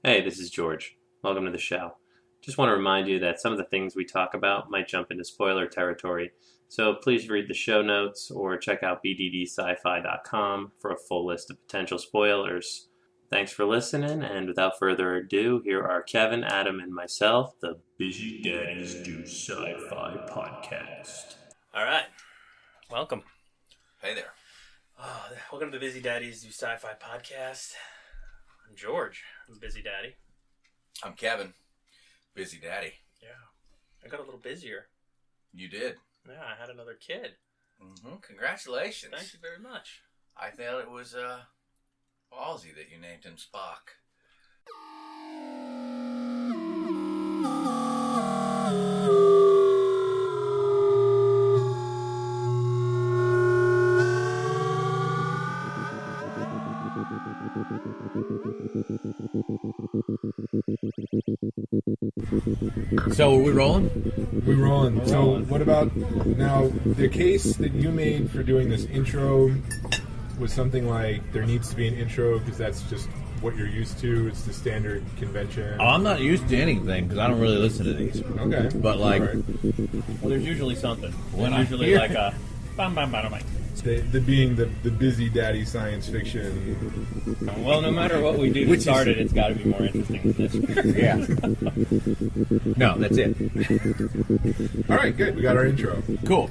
Hey, this is George. Welcome to the show. Just want to remind you that some of the things we talk about might jump into spoiler territory, so please read the show notes or check out bddsci-fi.com for a full list of potential spoilers. Thanks for listening, and without further ado, here are Kevin, Adam, and myself, the Busy Daddies Do Sci-Fi podcast. All right, welcome. Hey there. Welcome to the Busy Daddies Do Sci-Fi podcast. I'm George. I'm a busy daddy. I'm Kevin. Busy daddy. Yeah, I got a little busier. You did. Yeah, I had another kid. Congratulations. Thank you very much. I thought it was ballsy that you named him Spock. So are we rolling? We're rolling. So what about now? The case that you made for doing this intro was something like there needs to be an intro because that's just what you're used to. It's the standard convention. Oh, I'm not used to anything because I don't really listen to these. Okay. But like, All right. Well, there's usually something. When There's I usually hear- like a bam bam bam bam. the being the busy daddy science fiction. Well, no matter what we do to Which start it, it's got to be more interesting than this. yeah. No, that's it. All right, good. We got our intro. Cool.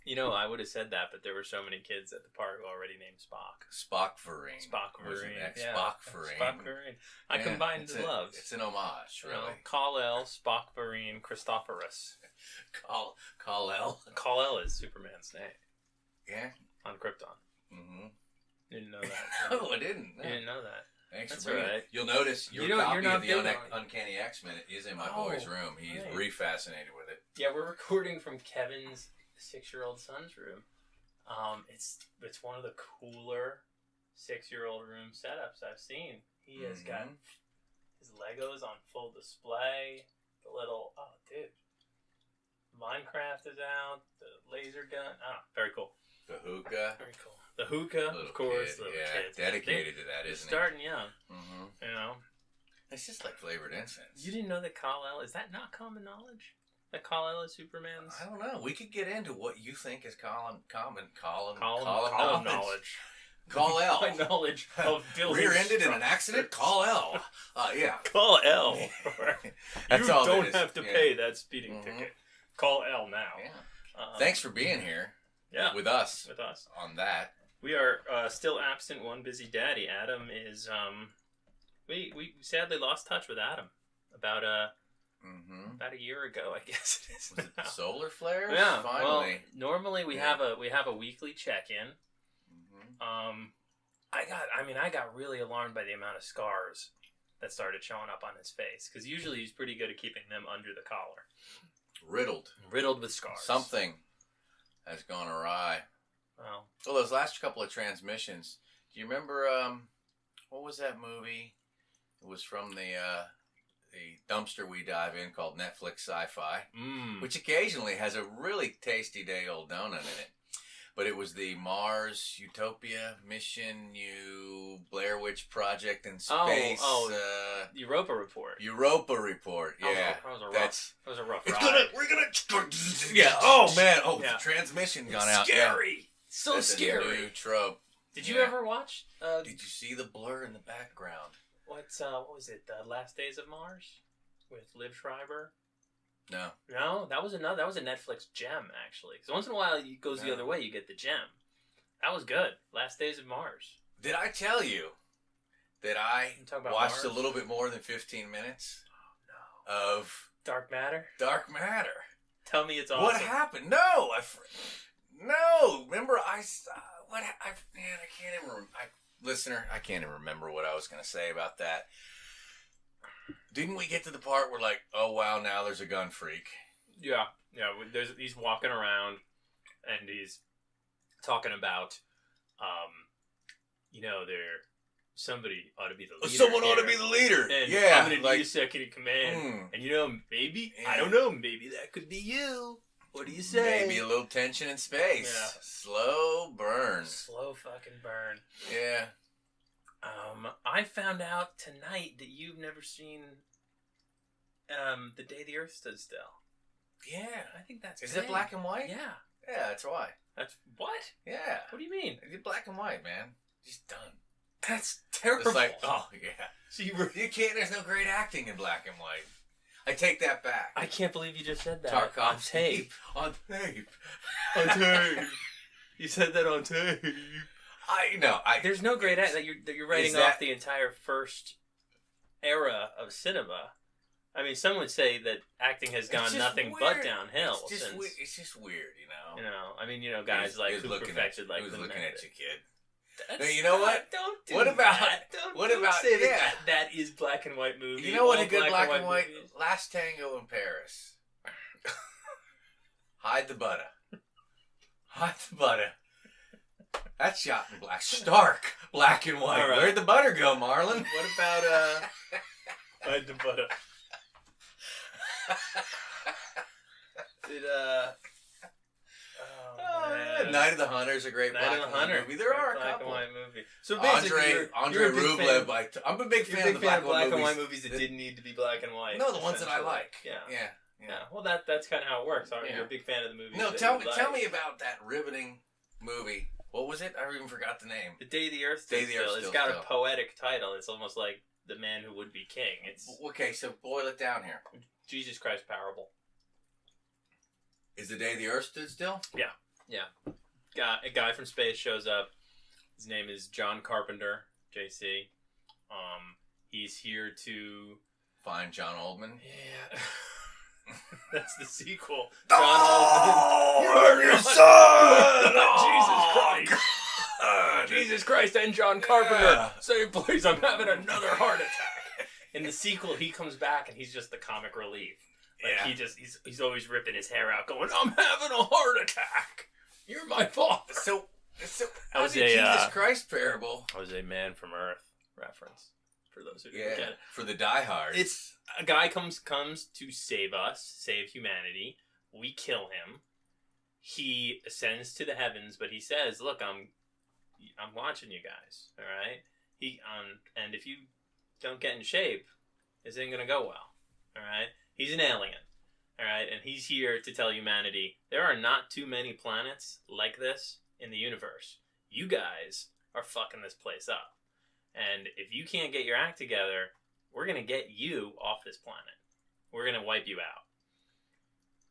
You know, I would have said that, but there were so many kids at the park already named Spock. Spock-verine. Spock-verine. Yeah. Yeah. Spock-verine. Spock-verine. I Yeah, combined the loves. It's an homage, You know, really. Kal-El, Spock-verine, Christophorus. Kal-El. Kal-El is Superman's name Yeah. on Krypton. Mm-hmm. You didn't know that. No, I didn't. No. You didn't know that. Thanks That's for bringing all right. it. You'll notice your You're copy not of the big on it. Uncanny X-Men is in my Oh, boy's room. He's right. re-fascinated with it. Yeah, we're recording from Kevin's 6-year-old son's room. It's one of the cooler 6-year-old room setups I've seen. He has got his Legos on full display. The little dude, Minecraft is out. The laser gun. Very cool. The hookah. Very cool. The hookah, Little of course. kid, Little yeah, kids. dedicated to that, They're isn't starting young. he? Mm-hmm. You know. It's just like flavored incense. You didn't know that Kal-El, is that not common knowledge? That Kal-El is Superman's I don't know. We could get into what you think is common Colin knowledge. Kal-El. My knowledge of building Rear-ended in an accident? Kal-El. Yeah. Kal-El. That's you all don't that is. have to Yeah. pay that speeding Mhm. ticket. Call-El now. Yeah. Thanks for being here Yeah. with us With us. on that. We are still absent one busy daddy. Adam is we sadly lost touch with Adam about a year ago, I guess it is. Was it the now. solar flares? Yeah. Finally. Well, normally we Yeah. have a weekly check-in. I got really alarmed by the amount of scars that started showing up on his face because usually he's pretty good at keeping them under the collar. Riddled with scars. Something has gone awry. Well, Well, those last couple of transmissions. Do you remember what was that movie? It was from the dumpster we dive in called Netflix Sci-Fi, which occasionally has a really tasty day old donut in it. But it was the Mars Utopia Mission, Blair Witch Project in space. Europa Report. Europa Report. Yeah, That was a rough ride. We're gonna. Yeah. Oh man. Oh, Yeah. the transmission gone out. Scary. Yeah. So That's scary. A new trope. Did you Yeah. ever watch? Did you see the blur in the background? What was it? Last Days of Mars with Liv Schreiber. No. No, that was a Netflix gem actually. Because once in a while it goes the No. other way. You get the gem. That was good. Last Days of Mars. Did I tell you that I You talk about watched Mars? a little bit more than 15 minutes of Dark Matter. Dark Matter? Tell me it's awesome. What happened? No, no. Remember, I can't even remember. Listener, I can't even remember what I was going to say about that. Didn't we get to the part where like, oh wow, now there's a gun freak? Yeah. He's walking around, and he's talking about, somebody ought to be the leader. Someone ought to here. be the leader. And Yeah, I'm gonna be second in command. And maybe I Yeah. don't know. Maybe that could be you. What do you say? Maybe a little tension in space. Yeah. Slow burn. Slow fucking burn. Yeah. I found out tonight that you've never seen The Day the Earth Stood Still. Yeah. I think that's Is big. it black and white? Yeah. Yeah, that's why. That's what? Yeah. What do you mean? It's black and white, man. Just done. That's terrible. It's like, oh, yeah. So You can't, there's no great acting in black and white. I take that back. I can't believe you just said that. Tarkovsky. On tape. On tape. On tape. You said that on tape. I know. There's no great act that you're writing off the entire first era of cinema. I mean, some would say that acting has gone nothing but downhill it's just since. It's just weird, you know. You know, I mean, guys who perfected like who's the looking method. at you, kid? That's No, you know what? Don't do What about- that. Don't, what don't about- say yeah. that is black and white movie. You know what all a good black and white movies. Last Tango in Paris. Hide the butter. Hide the butter. That's shot in stark black and white. All right. Where'd the butter go, Marlon? What about Hide the butter? Did man. Night of the Hunter is a great Night black of the and white Hunter. movie. There are a black couple. and white movie. So basically, Andre you're a big Rublev. fan. I'm a big You're fan a of the big fan black of and white movies that didn't need to be black and white. No, the ones that I essentially. like. Yeah. Yeah. Well, that's kind of how it works. Aren't you? Yeah. You're a big fan of the movies. No, that tell you me like. about that riveting movie. What was it? I even forgot the name. The Day the Earth Day Stood the Earth Still. It's Stood got Still. a poetic title. It's almost like The Man Who Would Be King. It's Okay, so boil it down here. Jesus Christ parable. Is the day the Earth stood still? A guy from space shows up. His name is John Carpenter, JC. He's here to... Find John Oldman. Yeah. That's the sequel. Oh, John your son! Jesus Christ. Jesus Christ and John Carpenter. Yeah. Say, please, I'm having another heart attack. In the sequel, he comes back and he's just the comic relief. Like Yeah. he's always ripping his hair out, going, "I'm having a heart attack. You're my father." So That was did a, Jesus Christ parable. I was a Man from Earth reference for those who didn't Yeah, get it. for the diehards. It's a guy comes to save us, save humanity. We kill him. He ascends to the heavens, but he says, "Look, I'm watching you guys. All right. And if you don't get in shape, this ain't gonna go well. All right. He's an alien. All right, and he's here to tell humanity there are not too many planets like this in the universe. You guys are fucking this place up. And if you can't get your act together, we're going to get you off this planet. We're going to wipe you out."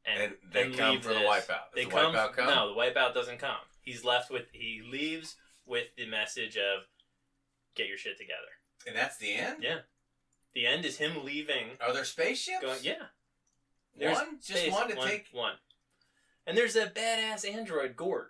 And they come leave for the this. wipeout. Does They the come. wipeout come? No, the wipeout doesn't come. He leaves with the message of get your shit together. And that's the end? Yeah. The end is him leaving. Are there spaceships? One? Just one to take? One. And there's a badass android, Gord.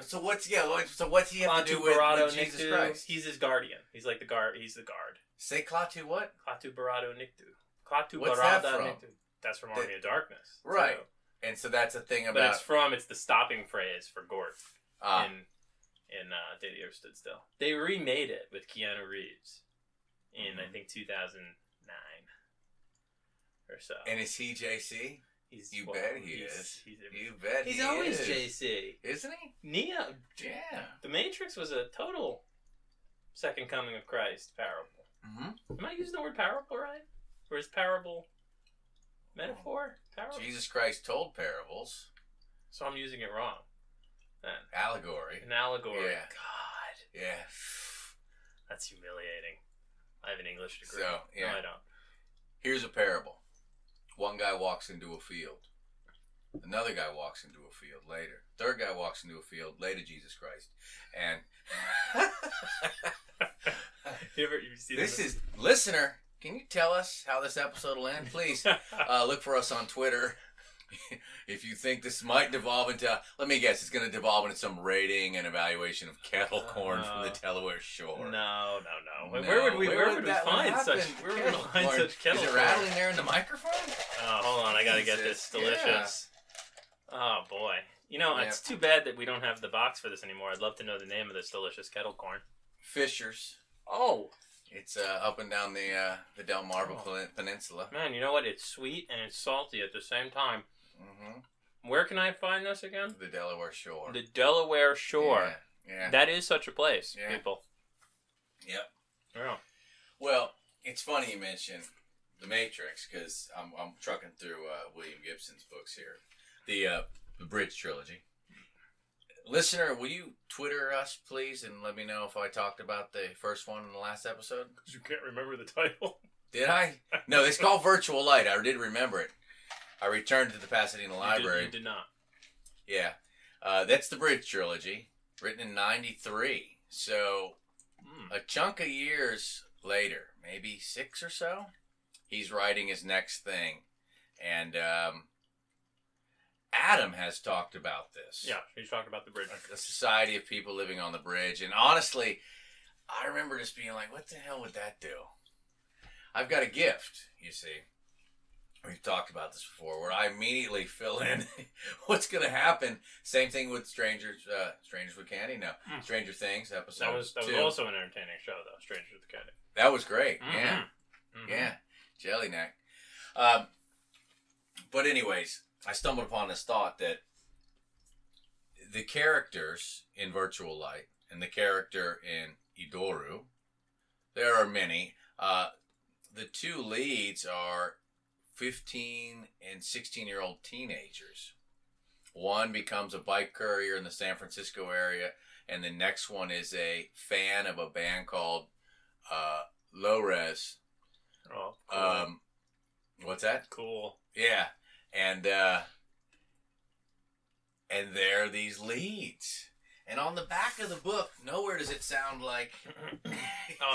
So what's he have to do with Jesus Nictu. Christ? He's his guardian. He's like the guard. He's the guard. Say Klaatu what? Klaatu Barado Nictu. Klaatu What's Barada that from? Nictu. That's from Army of Darkness. Right. too. And so that's a thing But about... it's the stopping phrase for Gord in Day the Earth Stood Still. They remade it with Keanu Reeves in, I think, 2009 or so. And is he JC? You bet he is. You bet He's he always is. JC. Isn't he? Neo. Yeah. The Matrix was a total second coming of Christ parable. Mm-hmm. Am I using the word parable right? Or is parable metaphor? Parable? Jesus Christ told parables. So I'm using it wrong. Then. Allegory. An allegory. Yeah. God. Yeah. That's humiliating. I have an English degree. So, yeah. No, I don't. Here's a parable. One guy walks into a field. Another guy walks into a field later. Third guy walks into a field later, Jesus Christ. And you see this is, listener, can you tell us how this episode will end? Please look for us on Twitter. If you think this might devolve into, let me guess, it's going to devolve into some rating and evaluation of kettle corn from the Delaware shore. No. No. Where would we that find happen? such? Where would we Kettle find corn. such kettle Is it corn? rattling there in the microphone? Oh, hold on! I gotta get this Jesus, delicious. Oh boy! It's too bad that we don't have the box for this anymore. I'd love to know the name of this delicious kettle corn. Fisher's. Oh It's up and down the Delmarva Peninsula. man, you know what? It's sweet and it's salty at the same time. Mm-hmm. Where can I find this again? The Delaware shore. The Delaware Shore. Yeah. That is such a place, Yeah. people. Yep. Yeah. Well, it's funny you mention The Matrix, because I'm trucking through William Gibson's books here. The Bridge Trilogy. Listener, will you Twitter us, please, and let me know if I talked about the first one in the last episode? Because you can't remember the title. Did I? No, it's called Virtual Light. I did remember it. I returned to the Pasadena Library. You did not. Yeah. That's the Bridge Trilogy, written in 93. So, a chunk of years later, maybe 6 or so, he's writing his next thing. And Adam has talked about this. Yeah, he's talking about the bridge. A society of people living on the bridge. And honestly, I remember just being like, what the hell would that do? I've got a gift, you see. We've talked about this before, where I immediately fill in what's going to happen. Same thing with Strangers with Candy. No, Stranger Things episode. That was 2. also an entertaining show, though. Strangers with Candy. That was great. Mm-hmm. Yeah, yeah, jelly neck. But anyways, I stumbled upon this thought that the characters in Virtual Light and the character in Idoru, there are many. The 2 leads are 15 and 16-year-old teenagers. One becomes a bike courier in the San Francisco area, and the next one is a fan of a band called Low Res. Oh, cool. What's that? Cool. Yeah, and there are these leads. And on the back of the book, nowhere does it sound like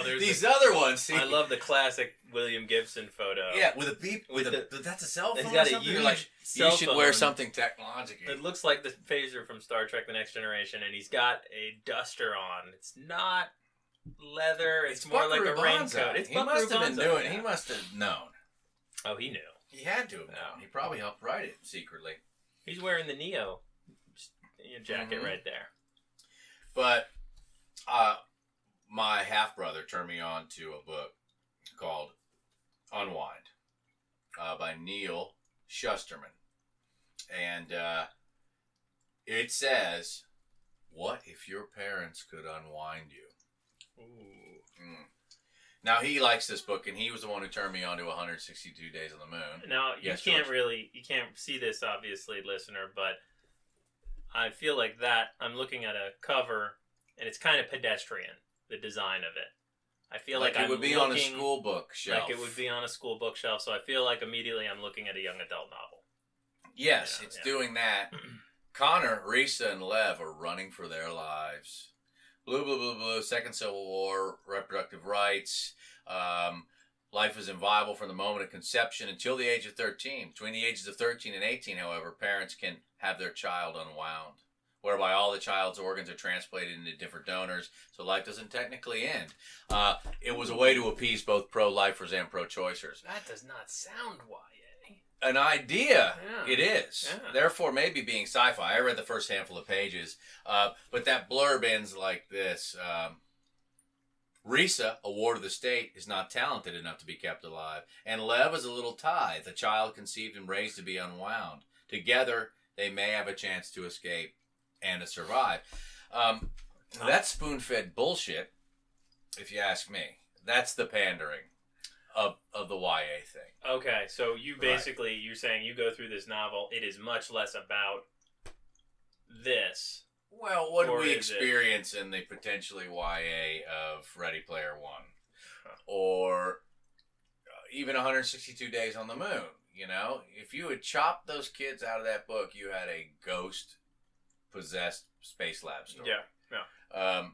there's these other ones. See? I love the classic William Gibson photo. Yeah, with a beep. That's a cell phone. He's got or a something? huge You're like, cell you should phone. wear something technological. It looks like the phaser from Star Trek: The Next Generation, and he's got a duster on. It's not leather. It's more like a raincoat. It's he must have been Buckaroo doing. Banzai. He must have known. Oh, he knew. He had to have known. He probably helped write it secretly. He's wearing the Neo jacket right there. But my half brother turned me on to a book called UNWIND by Neal Shusterman, and it says, "What if your parents could unwind you?" Ooh. Now he likes this book, and he was the one who turned me on to 162 Days on the Moon. Now you Yes, can't George. you can't see this obviously, listener, but I feel like that I'm looking at a cover, and it's kind of pedestrian, the design of it. I feel like it I'm would be on a school book shelf. Like it would be on a school bookshelf, so I feel like immediately I'm looking at a young adult novel. Yes, Yeah, it's yeah. doing that. Connor, Risa, and Lev are running for their lives. Blue, blue, blue, blue. Second Civil War, reproductive rights. Life is inviolable from the moment of conception until the age of 13. Between the ages of 13 and 18, however, parents can have their child unwound, whereby all the child's organs are transplanted into different donors, so life doesn't technically end. It was a way to appease both pro-lifers and pro-choicers. That does not sound YA. An idea, Yeah. it is. Yeah. Therefore, maybe being sci-fi. I read the first handful of pages, but that blurb ends like this. Risa, a ward of the state, is not talented enough to be kept alive, and Lev is a little tithe, a child conceived and raised to be unwound. Together, they may have a chance to escape and to survive. That's spoon-fed bullshit, if you ask me. That's the pandering of the YA thing. Okay, so you basically, you're saying you go through this novel, it is much less about this. Well, what do Or we is it- experience in the potentially YA of Ready Player One? Or even 162 Days on the Moon, you know? If you had chopped those kids out of that book, you had a ghost-possessed space lab story. Yeah.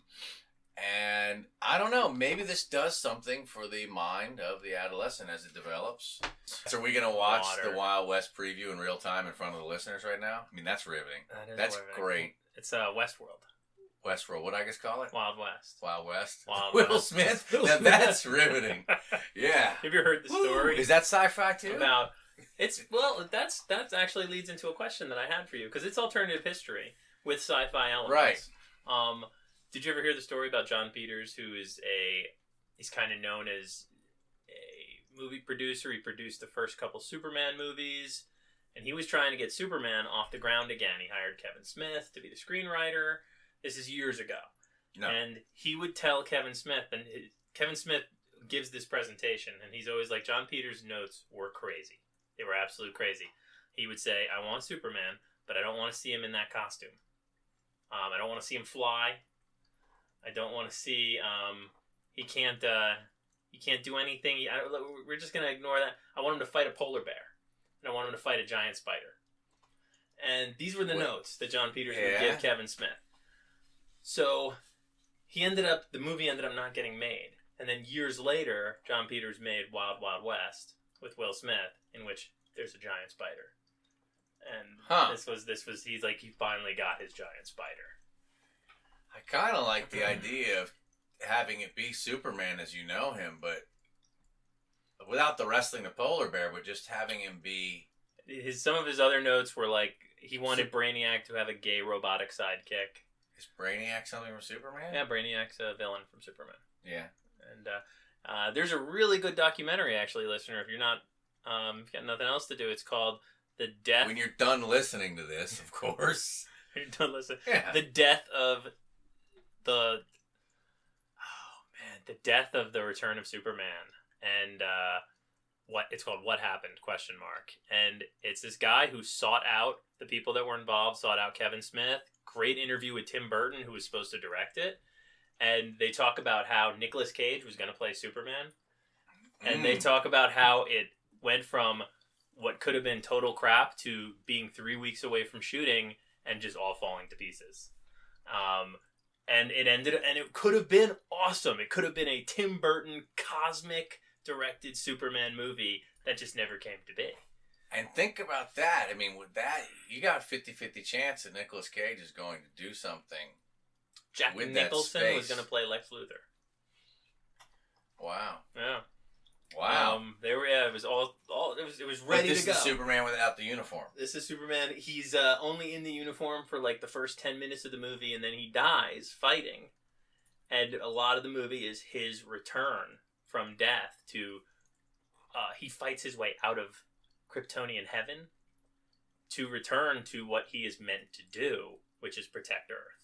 And I don't know, maybe this does something for the mind of the adolescent as it develops. So are we going to watch Water. the Wild West preview in real time in front of the listeners right now? I mean, that's riveting. That's great. It's Westworld. Westworld, what did I just call it? Wild West. Wild West. Wild Will West. Smith? Will Now Smith. that's riveting. Yeah. Have you heard the story? Is that sci-fi too? About that's actually leads into a question that I had for you, because it's alternative history with sci-fi elements. Right. Did you ever hear the story about John Peters, who is he's kind of known as a movie producer. He produced the first couple Superman movies, and he was trying to get Superman off the ground again. He hired Kevin Smith to be the screenwriter. This is years ago. No. And he would tell Kevin Smith, and Kevin Smith gives this presentation, and he's always like, John Peters' notes were crazy. They were absolute crazy. He would say, I want Superman, but I don't want to see him in that costume. I don't want to see him fly. I don't want to see, he can't do anything. We're just going to ignore that. I want him to fight a polar bear. And I want him to fight a giant spider. And these were the notes that John Peters would give Kevin Smith. So the movie ended up not getting made. And then years later, John Peters made Wild Wild West with Will Smith, in which there's a giant spider. And this was he finally got his giant spider. I kind of like the idea of having it be Superman as you know him, but without the wrestling the polar bear, but just having him be... Some of his other notes were like, he wanted Brainiac to have a gay robotic sidekick. Is Brainiac something from Superman? Yeah, Brainiac's a villain from Superman. Yeah. And there's a really good documentary, actually, listener. If you've got nothing else to do, it's called The Death... When you're done listening to this, of course. You're done listening. Yeah. The death of the... The death of the Return of Superman. And... it's called What Happened? ? And it's this guy who sought out the people that were involved, sought out Kevin Smith. Great interview with Tim Burton, who was supposed to direct it. And they talk about how Nicolas Cage was going to play Superman. And they talk about how it went from what could have been total crap to being 3 weeks away from shooting and just all falling to pieces. And it could have been awesome. It could have been a Tim Burton cosmic directed Superman movie that just never came to be. And think about that. I mean, with that, you got a 50-50 chance that Nicolas Cage is going to do something. Jack with Nicholson that was going to play Lex Luthor. Wow. Yeah. Wow. It was it was ready to go. This is Superman without the uniform. This is Superman. He's only in the uniform for like the first 10 minutes of the movie, and then he dies fighting. And a lot of the movie is his return from death to... he fights his way out of Kryptonian heaven to return to what he is meant to do, which is protect Earth.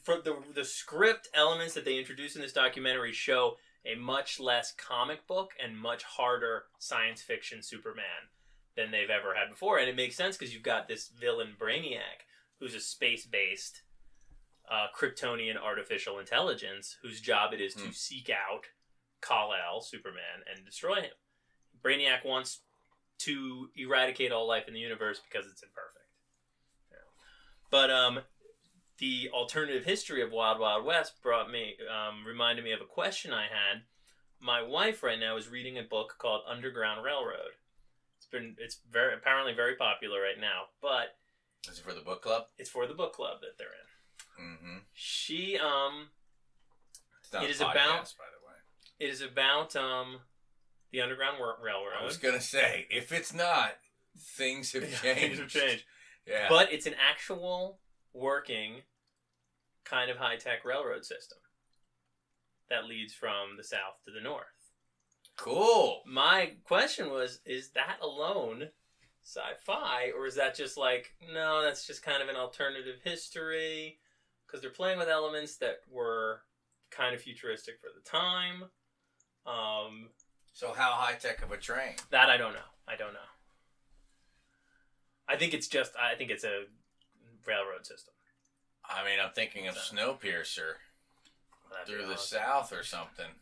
For the script elements that they introduce in this documentary show a much less comic book and much harder science fiction Superman than they've ever had before. And it makes sense because you've got this villain Brainiac, who's a space-based Kryptonian artificial intelligence, whose job it is to seek out Kal-El, Superman, and destroy him. Brainiac wants to eradicate all life in the universe because it's imperfect. Yeah. But the alternative history of Wild Wild West reminded me of a question I had. My wife right now is reading a book called Underground Railroad. It's apparently very popular right now, but is it for the book club? It's for the book club that they're in. Mm-hmm. She it's not it is podcast, about by the way. It is about the Underground Railroad. I was gonna say, if it's not, things have changed. Things have changed. Yeah. But it's an actual working kind of high-tech railroad system that leads from the south to the north. Cool. My question was, is that alone sci-fi, or is that just like, no, that's just kind of an alternative history? Because they're playing with elements that were kind of futuristic for the time. So how high-tech of a train? That I don't know. I think it's a railroad system. I mean, I'm thinking of Snowpiercer through the south or something.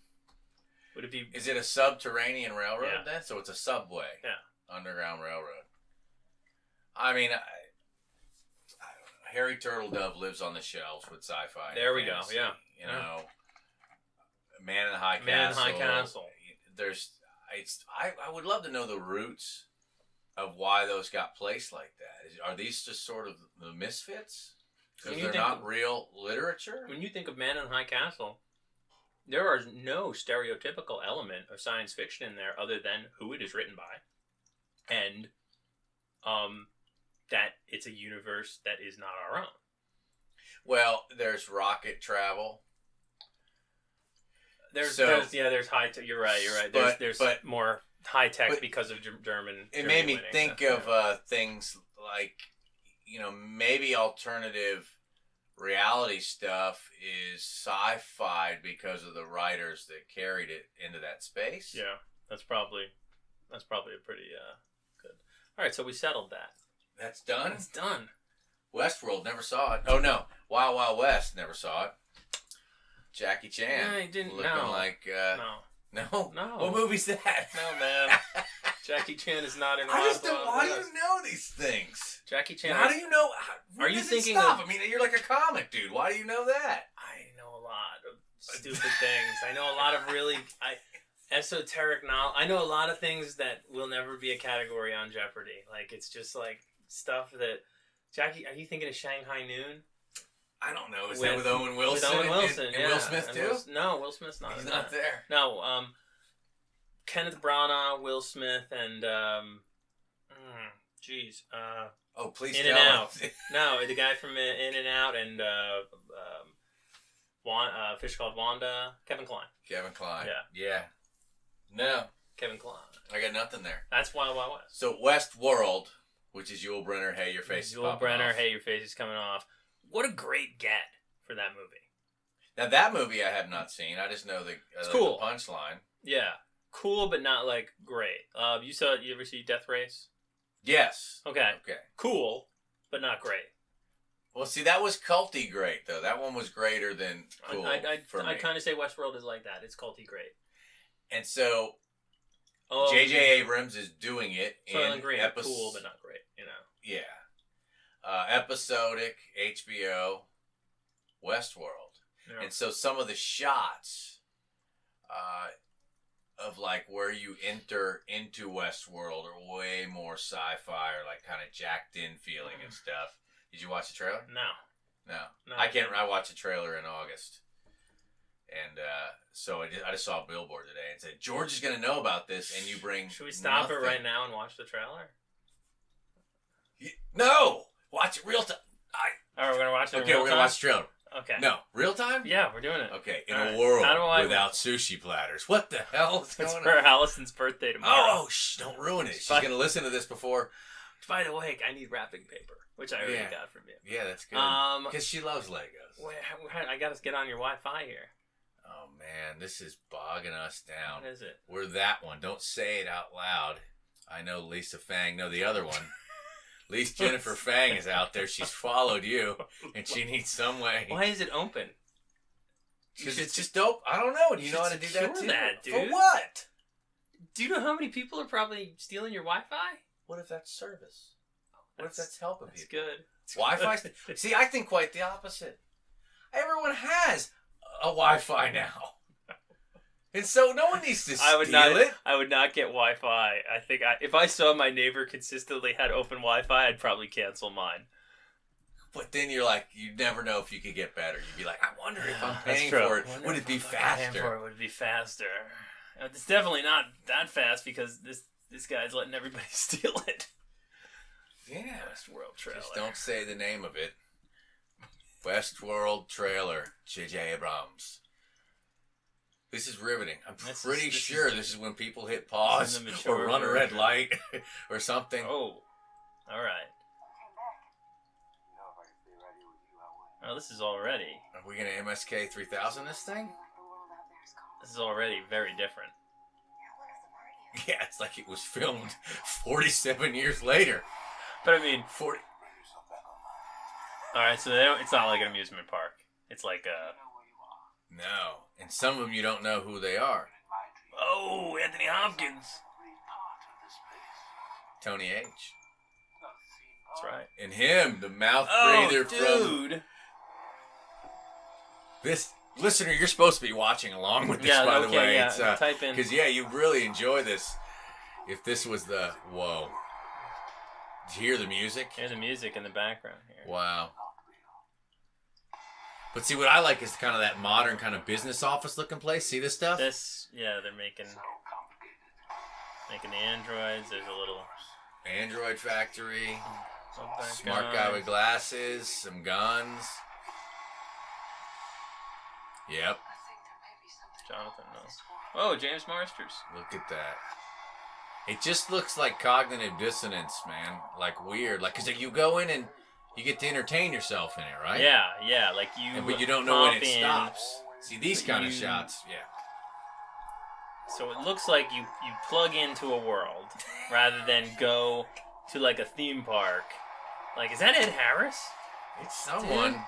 Would it be? Is it a subterranean railroad then? So it's a subway. Yeah. Underground railroad. I mean, I don't know. Harry Turtledove lives on the shelves with sci-fi. There we go. Yeah. You know, Man in the High Castle. Man in the High Castle. I would love to know the roots of why those got placed like that. Are these just sort of the misfits? Because they're not real literature? When you think of Man in the High Castle, there are no stereotypical element of science fiction in there other than who it is written by. And that it's a universe that is not our own. Well, there's rocket travel. There's high tech. You're right. There's more high tech because of German. It made me think of things like, maybe alternative reality stuff is sci-fi because of the writers that carried it into that space. Yeah, that's probably a pretty good. All right, so we settled that. That's done? It's done. Westworld, never saw it. Oh, no. Wild Wild West, never saw it. Jackie Chan. Yeah, he didn't. Looking No. like... No. No? No. What movie's that? No, man. Jackie Chan is not in I just Wild don't... Wild Why do West. you know these things? Jackie Chan. How do you know... When Are you does it thinking stop? of- I mean, you're like a comic dude. Why do you know that? I know a lot of stupid things. I know a lot of really esoteric knowledge. I know a lot of things that will never be a category on Jeopardy. Like, it's just like stuff that... Jackie, are you thinking of Shanghai Noon? I don't know. Is that with Owen Wilson? With Owen Wilson, and yeah. Will Smith, too? No, Will Smith's not He's in not that. there. No, Kenneth Branagh, Will Smith, and Oh, please In tell and me. Out. No, the guy from In and Out and Fish Called Wanda, Kevin Kline. Kevin Kline. Yeah. Yeah. No, Kevin Kline. I got nothing there. That's Wild Wild West. So Westworld, which is Yul Brynner, Hey, Your Face is Yul Popping Brynner, Off. Hey, Your Face is Coming Off. What a great get for that movie. Now, that movie I have not seen. I just know It's the cool. punchline. Yeah. Cool, but not, like, great. You ever see Death Race? Yes. Okay. Okay. Cool, but not great. Well, see, that was culty great, though. That one was greater than cool for me. I'd kind of say Westworld is like that. It's culty great. And so, Oh, J.J. Abrams is doing it Soylent Green, cool, but not great, you know. Yeah. Episodic, HBO, Westworld. Yeah. And so some of the shots of like where you enter into Westworld are way more sci-fi or like kind of jacked in feeling and stuff. Did you watch the trailer? No. No. I watched the trailer in August. And so I just saw a billboard today and said, George is going to know about this and you bring Should we stop nothing. it right now and watch the trailer? No! Watch it real time. All right, we're going to watch it in Okay, real we're going to time? watch the trailer. Okay. No, real time? Yeah, we're doing it. Okay, in All a right. world How do I- without sushi platters. What the hell is It's going for on? Allison's birthday tomorrow. Oh, don't ruin it. She's Fine. going to listen to this before. By the way, I need wrapping paper, which I already Yeah. got from you. Yeah, that's good. Because she loves Legos. I got to get on your Wi-Fi here. Oh, man, this is bogging us down. What is it? We're that one. Don't say it out loud. I know Lisa Fang. No, the other one. At least Jennifer Fang is out there. She's followed you, and she needs some way. Why is it open? Because it's just dope. I don't know. Do you You know how should to do that, secure too? that, dude. For what? Do you know how many people are probably stealing your Wi-Fi? What if that's service? What if that's helping That's people? good. It's Wi-Fi? good. See, I think quite the opposite. Everyone has a Wi-Fi now. And so no one needs to steal it. I would not get Wi-Fi. I think if I saw my neighbor consistently had open Wi-Fi, I'd probably cancel mine. But then you're like, you'd never know if you could get better. You'd be like, I wonder if I'm That's paying true. for it. Wonder Would if it be I'm paying for faster? it, would it be faster? It's definitely not that fast because this guy's letting everybody steal it. Yeah. Westworld trailer. Just don't say the name of it. Westworld trailer. J.J. Abrams. This is riveting. I'm pretty sure this is when people hit pause the mature or run a red version. light or something. Oh, all right. Oh, this is already. Are we going to MSK 3000 this thing? This is already very different. Yeah, it's like it was filmed 47 years later. But I mean, 40. all right. So it's not like an amusement park. It's like a. No. And some of them you don't know who they are. Oh, Anthony Hopkins. Tony H. That's right. And him, the mouth Oh, breather from dude. this. Listener, you're supposed to be watching along with this, by the way. Yeah. It's, Type in. because, you really enjoy this. If this was the... Whoa. Did you hear the music? Hear the music in the background here. Wow. But see, what I like is kind of that modern kind of business office looking place. See this stuff? They're making the androids. There's a little Android factory. something Smart going guy on. with glasses. Some guns. Yep. Jonathan knows. Oh, James Marsters. Look at that. It just looks like cognitive dissonance, man. Like weird. Like, because you go in and You get to entertain yourself in it, right? Yeah. Like but you don't know when pop it in, stops. See, these kind of shots, yeah. So it looks like you plug into a world rather than go to like a theme park. Like, is that Ed Harris? It's someone. Dude.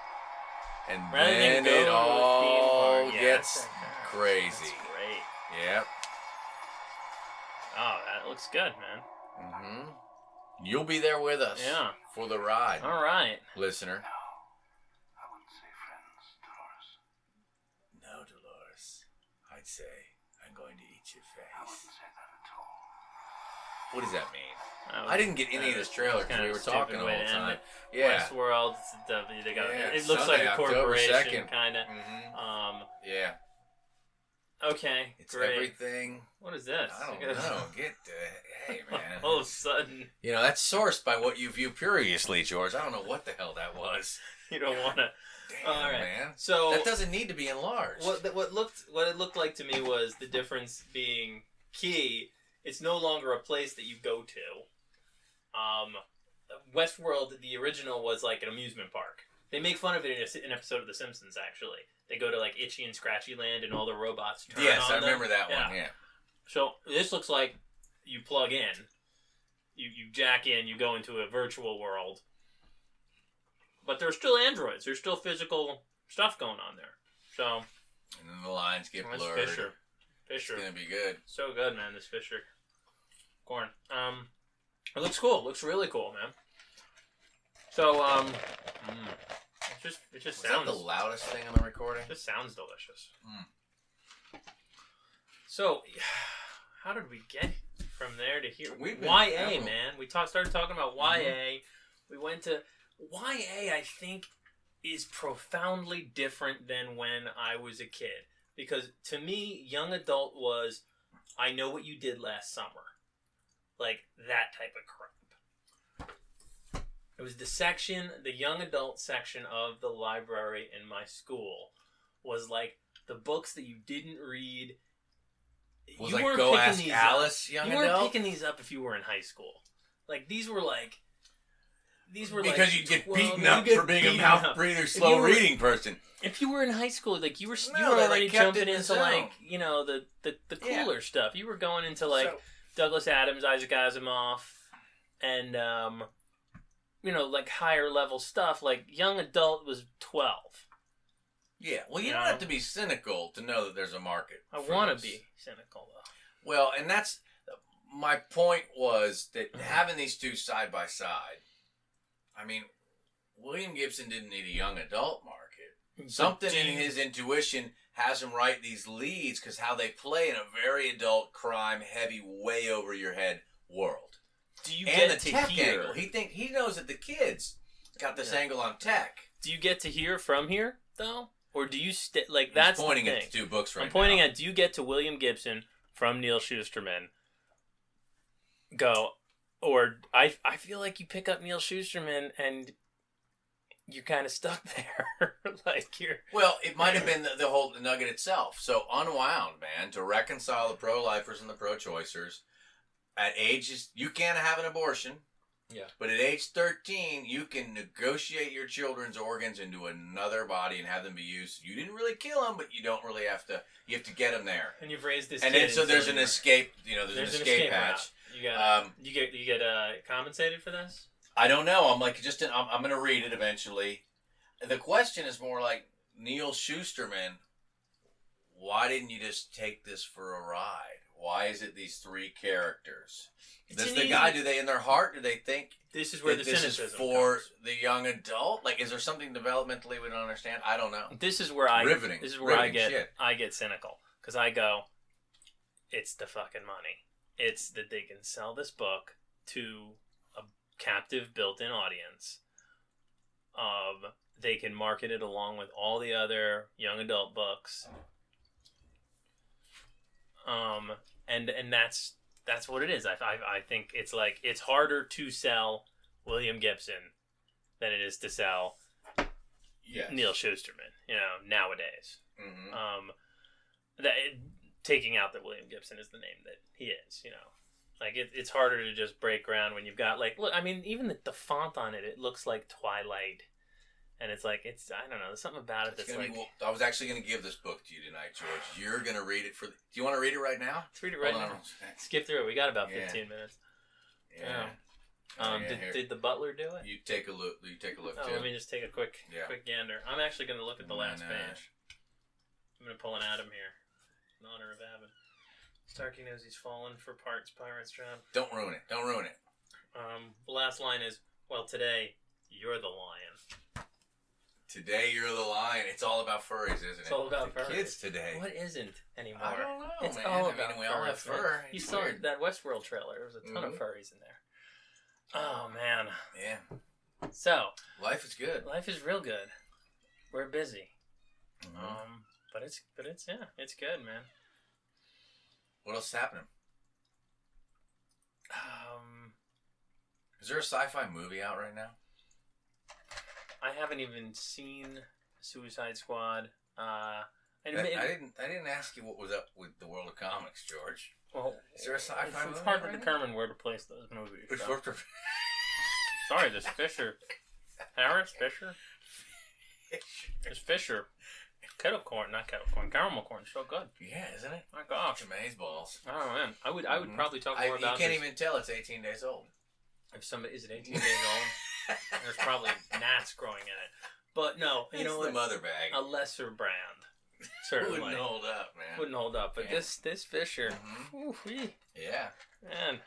And Rather then than go it to a all theme park. Yeah, gets that's Ed Harris. crazy. That's great. Yep. Oh, that looks good, man. Mm-hmm. You'll be there with us. Yeah. For the ride. All right. Listener. I wouldn't say friends, Dolores. No, Dolores. I'd say, I'm going to eat your I wouldn't face. say that at all. What does that mean? That I didn't get any of this trailer because we were talking the whole time. Yeah. Westworld. They got, Yeah, it looks Sunday, like a October corporation, 2nd. kind of. Mm-hmm. Yeah. Okay. It's great. everything. What is this? I don't know. Hey, man. All of a sudden, You know, that's sourced by what you viewed previously, George. I don't know what the hell that was. you don't want to. Damn, All right. man. So That doesn't need to be enlarged. what it looked like to me was the difference being key. It's no longer a place that you go to. Westworld, the original, was like an amusement park. They make fun of it in an episode of The Simpsons. Actually, they go to like Itchy and Scratchy Land, and all the robots turn Yes, on I remember them. that one, yeah. So this looks like you plug in, you jack in, you go into a virtual world. But there's still androids. There's still physical stuff going on there. So And then the lines get that's blurred. Fisher. It's gonna be good. So good, man, this Fisher corn. It looks cool. It looks really cool, man. So, it just Was sounds... that the loudest thing on the recording? It just sounds delicious. Mm. So, how did we get from there to here? We've been- YA, man. We started talking about YA. Mm-hmm. We went to... YA, I think, is profoundly different than when I was a kid. Because, to me, young adult was, I know what you did last summer. Like, that type of crap. It was the young adult section of the library in my school was like the books that you didn't read. Was you like weren't Go picking Ask these Alice, up. young You weren't adult? picking these up if you were in high school. Like these were Because you get 12, beaten you up get for being a beaten mouth up. breather, If slow you were- reading person. If you were in high school, like you were No, they, already like, kept jumping it in into the like zone. the cooler stuff. You were going into like So- Douglas Adams, Isaac Asimov, and like higher level stuff. Like young adult was 12. Yeah, well, you You don't know? have to be cynical to know that there's a market. I for want this. to be cynical though. Well, and that's my point was that having these two side by side. I mean, William Gibson didn't need a young adult market. Something in his intuition has him write these leads because how they play in a very adult, crime heavy, way over your head world. Do you And get the to tech hear? angle. He knows that the kids got this Yeah. angle on tech. Do you get to hear from here though, or do you like He's that's pointing the at thing? the two books right I'm pointing now. at. Do you get to William Gibson from Neal Shusterman? Go, or I feel like you pick up Neal Shusterman and you're kind of stuck there. Like you're. Well, it might have been the whole nugget itself. So Unwound, man, to reconcile the pro-lifers and the pro-choicers. At ages, you can't have an abortion. Yeah. But at age 13, you can negotiate your children's organs into another body and have them be used. You didn't really kill them, but you don't really have to. You have to get them there. And you've raised this. And kid then so until there's an you're- escape. There's an escape hatch. route. You get compensated for this. I don't know. I'm like I'm going to read it eventually. The question is more like Neal Shusterman. Why didn't you just take this for a ride? Why is it these three characters? Does the guy, do they in their heart, do they think This is where the that this cynicism is for comes. the young adult? Like, is there something developmentally we don't understand? I don't know. This is where I Riveting. This is where Riveting shit. I get cynical because I go, it's the fucking money. It's that they can sell this book to a captive built-in audience. They can market it along with all the other young adult books. And that's what it is. I think it's like it's harder to sell William Gibson than it is to sell Neal Shusterman, nowadays. Mm-hmm. Taking out that William Gibson is the name that he is, Like it's harder to just break ground when you've got like look. I mean, even the font on it, it looks like Twilight, and it's like I don't know. There's something about it that's like. I was actually going to give this book to you tonight, George. You're going to read it do you want to read it right now? Let's read it right now. Skip through it. We got about 15 minutes. Yeah. Did the butler do it? You take a look. too. Let me just take a quick gander. I'm actually going to look at the last page. I'm going to pull an Adam here in honor of Adam. Starkey knows he's fallen for Pirate's job. Don't ruin it. The last line is, well, today, you're the lion. Today, you're the lion. It's all about furries, isn't it? It's all about furries. Kids today. What isn't anymore? I don't know, it's man. all about we all have fur. You saw that Westworld trailer. There was a ton of furries in there. Oh, man. Yeah. So. Life is good. Life is real good. We're busy. Mm-hmm. But it's it's good, man. What else is happening? Is there a sci-fi movie out right now? I haven't even seen Suicide Squad. I didn't ask you what was up with the world of comics, George. Well, is there a sci-fi movie? It's hard to determine where to place those movies. So. Sorry, there's Fisher. Harris? Fisher? There's Fisher. Kettle corn, not kettle corn. Caramel corn, so good. Yeah, isn't it? My gosh. Amazeballs. Oh man, I would probably talk more about. You can't even tell it's 18 days old. If somebody is it 18 days old, there's probably gnats growing in it. But no, you know what? The mother bag. A lesser brand, certainly Wouldn't hold up, man. Wouldn't hold up. But this Fisher, yeah, man.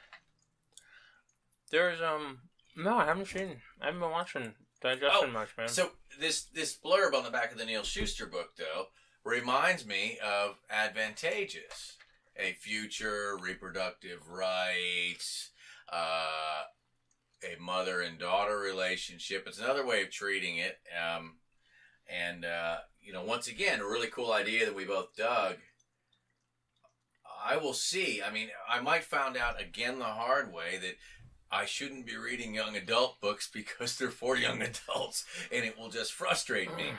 There's no, I haven't been watching. Digestion much, man. So this blurb on the back of the Neal Shuster book, though, reminds me of Advantageous, a future reproductive rights, a mother and daughter relationship. It's another way of treating it, and once again, a really cool idea that we both dug. I will see. I mean, I might find out again the hard way that I shouldn't be reading young adult books because they're for young adults, and it will just frustrate me.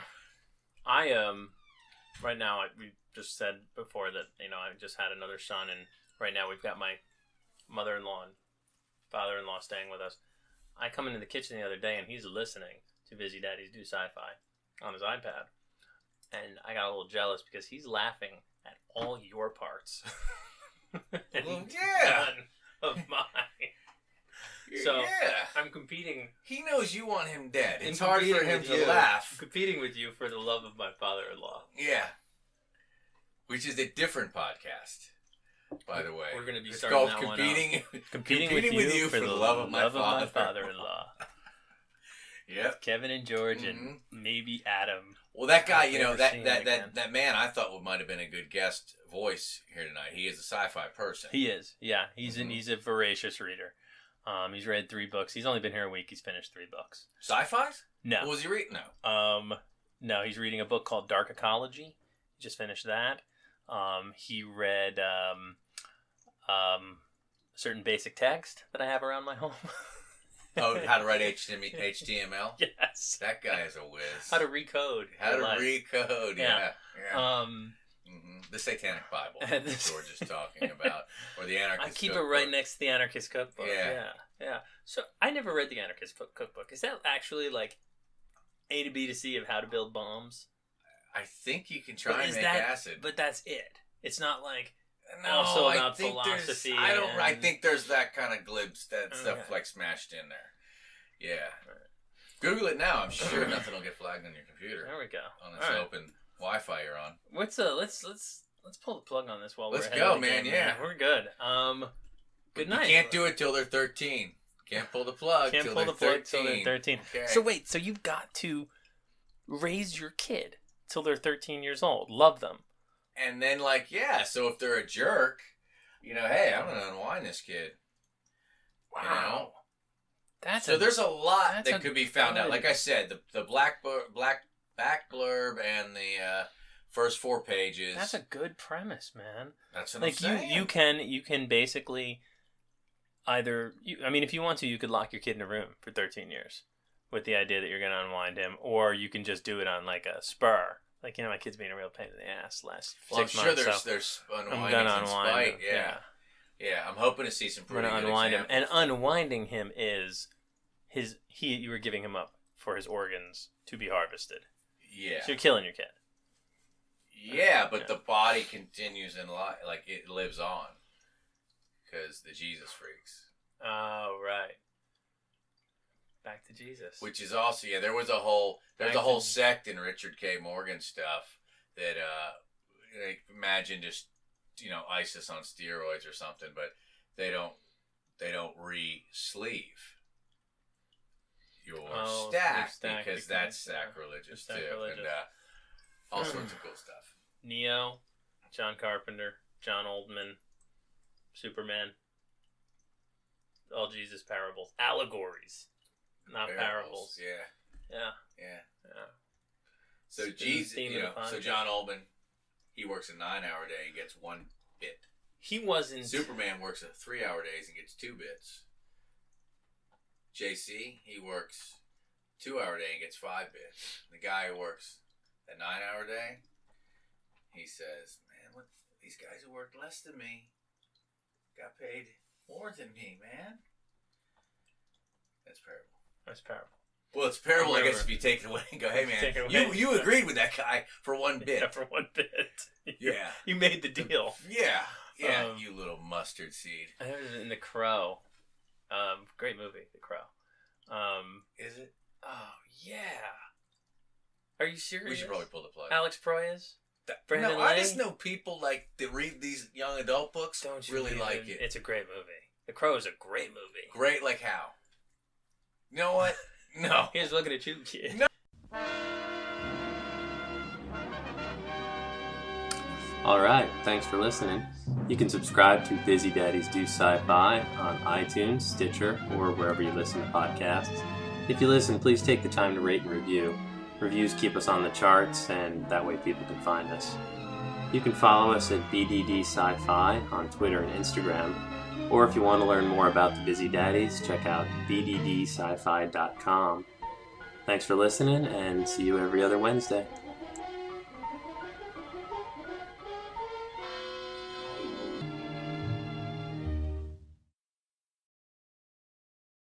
Right now, we just said before that, I just had another son, and right now we've got my mother-in-law and father-in-law staying with us. I come into the kitchen the other day, and he's listening to Busy Daddies Do Sci-Fi on his iPad, and I got a little jealous because he's laughing at all your parts. None of mine. So I'm competing. He knows you want him dead. It's hard for him to laugh. I'm competing with you for the love of my father-in-law. Yeah. Which is a different podcast, by the way. We're going to be it's starting called that competing with you for the love of my father-in-law. Yep. Kevin and George and maybe Adam. Well, that guy, that man, I thought might have been a good guest voice here tonight. He is a sci-fi person. He is. Yeah, he's a voracious reader. He's read 3 books. He's only been here a week. He's finished 3 books. Sci-Fi's? No. What was he reading? No. No, he's reading a book called Dark Ecology. He just finished that. He read certain basic text that I have around my home. Oh, how to write HTML? Yes. That guy is a whiz. How to recode. Recode, yeah. The Satanic Bible that George is talking about. Or the Anarchist I keep Cookbook. it right next to the Anarchist Cookbook. Yeah. So I never read the Anarchist Cookbook. Is that actually like A to B to C of how to build bombs? I think you can try and make acid. But that's it. It's not like no, also about philosophy. I think there's that kind of glib stuff like smashed in there. Yeah. Right. Google it now. I'm sure nothing will get flagged on your computer. There we go. On this open Wi-Fi you're on. Let's pull the plug on this while we're ahead. Let's go, man. Yeah, we're good. Good night. You can't do it till they're 13. Can't pull the plug. Till they're 13. Okay. So wait. So you've got to raise your kid till they're 13 years old. Love them. And then, so if they're a jerk, hey, I'm going to unwind this kid. Wow. There's a lot that could be found out. Like I said, the black back blurb and the first 4 pages. That's a good premise, man. That's what I'm saying. You can basically either... if you want to, you could lock your kid in a room for 13 years with the idea that you're going to unwind him, or you can just do it on like a spur. Like, my kid's being a real pain in the ass last 6 months. I'm sure there's unwinding in spite, yeah. Yeah, I'm hoping to see some We're pretty gonna good unwind him, examples. and unwinding him is you were giving him up for his organs to be harvested. Yeah. So you're killing your kid. Yeah, but the body continues in life, like it lives on, because the Jesus freaks. Oh, right. Back to Jesus. Which is also there was a whole sect in Richard K. Morgan stuff that like, imagine just ISIS on steroids or something, but they don't re-sleeve your stack because that's sacrilegious too, and all sorts of cool stuff. Neo, John Carpenter, John Oldman, Superman, all Jesus parables, allegories, not parables. Yeah. Yeah. So It's the Jesus, theme of the so podcast. John Oldman, he works a 9-hour day and gets 1 bit. He wasn't. Superman works a 3-hour days and gets 2 bits. JC, he works 2-hour day and gets 5 bits. The guy who works a 9-hour day, he says, "Man, what these guys who worked less than me got paid more than me, man." That's parable. That's parable. Well, it's parable, I guess, if you take it away and go, "Hey, Take it man, away. you agreed with that guy for 1 bit." Yeah, for 1 bit. Yeah. You made the deal. Yeah, you little mustard seed. I heard it in The Crow. Great movie, The Crow. Is it? Oh, yeah. Are you serious? We should probably pull the plug. Alex Proyas? Brandon No, I Lee? just know people like that read these young adult books. Don't you really read like it? It's a great movie. The Crow is a great movie. Great, like how? You know what? No. Here's looking at you, kid. No. All right, thanks for listening. You can subscribe to Busy Daddies Do Sci-Fi on iTunes, Stitcher, or wherever you listen to podcasts. If you listen, please take the time to rate and review. Reviews keep us on the charts, and that way people can find us. You can follow us at BDD Sci-Fi on Twitter and Instagram, or if you want to learn more about the Busy Daddies, check out bddsci-fi.com. Thanks for listening, and see you every other Wednesday.